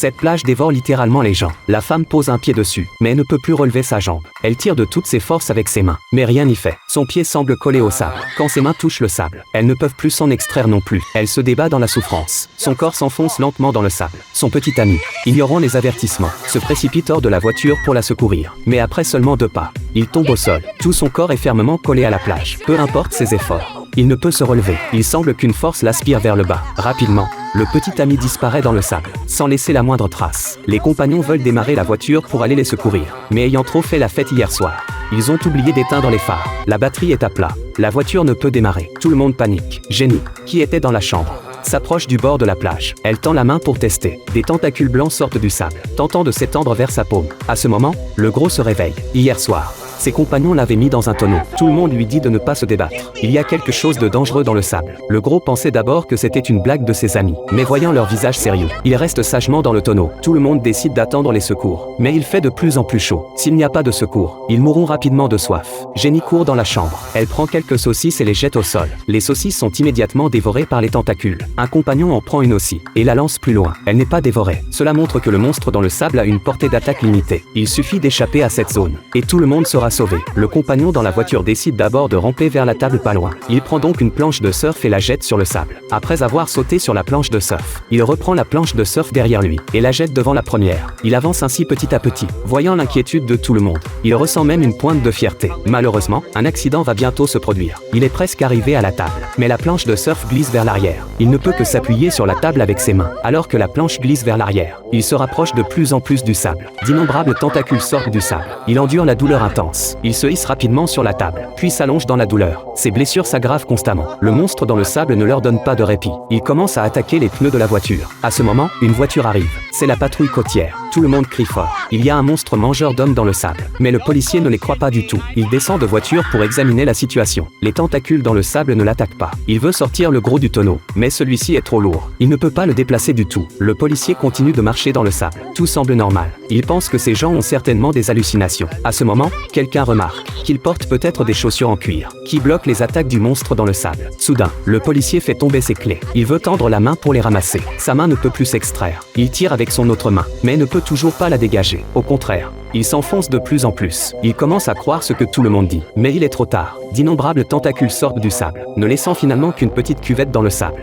Cette plage dévore littéralement les gens. La femme pose un pied dessus, mais ne peut plus relever sa jambe. Elle tire de toutes ses forces avec ses mains, mais rien n'y fait. Son pied semble collé au sable. Quand ses mains touchent le sable, elles ne peuvent plus s'en extraire non plus. Elle se débat dans la souffrance. Son corps s'enfonce lentement dans le sable. Son petit ami, ignorant les avertissements, se précipite hors de la voiture pour la secourir. Mais après seulement 2 pas, il tombe au sol. Tout son corps est fermement collé à la plage. Peu importe ses efforts, il ne peut se relever. Il semble qu'une force l'aspire vers le bas. Rapidement, le petit ami disparaît dans le sable, sans laisser la moindre trace. Les compagnons veulent démarrer la voiture pour aller les secourir, mais ayant trop fait la fête hier soir, ils ont oublié d'éteindre les phares. La batterie est à plat. La voiture ne peut démarrer. Tout le monde panique. Jenny, qui était dans la chambre, s'approche du bord de la plage. Elle tend la main pour tester. Des tentacules blancs sortent du sable, tentant de s'étendre vers sa paume. À ce moment, le gros se réveille. Hier soir, ses compagnons l'avaient mis dans un tonneau. Tout le monde lui dit de ne pas se débattre. Il y a quelque chose de dangereux dans le sable. Le gros pensait d'abord que c'était une blague de ses amis, mais voyant leur visage sérieux, il reste sagement dans le tonneau. Tout le monde décide d'attendre les secours, mais il fait de plus en plus chaud. S'il n'y a pas de secours, ils mourront rapidement de soif. Jenny court dans la chambre. Elle prend quelques saucisses et les jette au sol. Les saucisses sont immédiatement dévorées par les tentacules. Un compagnon en prend une aussi, et la lance plus loin. Elle n'est pas dévorée. Cela montre que le monstre dans le sable a une portée d'attaque limitée. Il suffit d'échapper à cette zone, et tout le monde sera sauvé. Le compagnon dans la voiture décide d'abord de ramper vers la table pas loin. Il prend donc une planche de surf et la jette sur le sable. Après avoir sauté sur la planche de surf, il reprend la planche de surf derrière lui, et la jette devant la première. Il avance ainsi petit à petit, voyant l'inquiétude de tout le monde. Il ressent même une pointe de fierté. Malheureusement, un accident va bientôt se produire. Il est presque arrivé à la table, mais la planche de surf glisse vers l'arrière. Il ne peut que s'appuyer sur la table avec ses mains, alors que la planche glisse vers l'arrière. Il se rapproche de plus en plus du sable. D'innombrables tentacules sortent du sable. Il endure la douleur intense. Il se hisse rapidement sur la table, puis s'allonge dans la douleur. Ses blessures s'aggravent constamment. Le monstre dans le sable ne leur donne pas de répit. Il commence à attaquer les pneus de la voiture. À ce moment, une voiture arrive. C'est la patrouille côtière. Tout le monde crie fort. Il y a un monstre mangeur d'hommes dans le sable. Mais le policier ne les croit pas du tout. Il descend de voiture pour examiner la situation. Les tentacules dans le sable ne l'attaquent pas. Il veut sortir le gros du tonneau, mais celui-ci est trop lourd. Il ne peut pas le déplacer du tout. Le policier continue de marcher dans le sable. Tout semble normal. Il pense que ces gens ont certainement des hallucinations. À ce moment, quelqu'un remarque qu'il porte peut-être des chaussures en cuir, qui bloquent les attaques du monstre dans le sable. Soudain, le policier fait tomber ses clés. Il veut tendre la main pour les ramasser. Sa main ne peut plus s'extraire. Il tire avec son autre main, mais ne peut toujours pas la dégager. Au contraire, il s'enfonce de plus en plus. Il commence à croire ce que tout le monde dit. Mais il est trop tard. D'innombrables tentacules sortent du sable, ne laissant finalement qu'une petite cuvette dans le sable.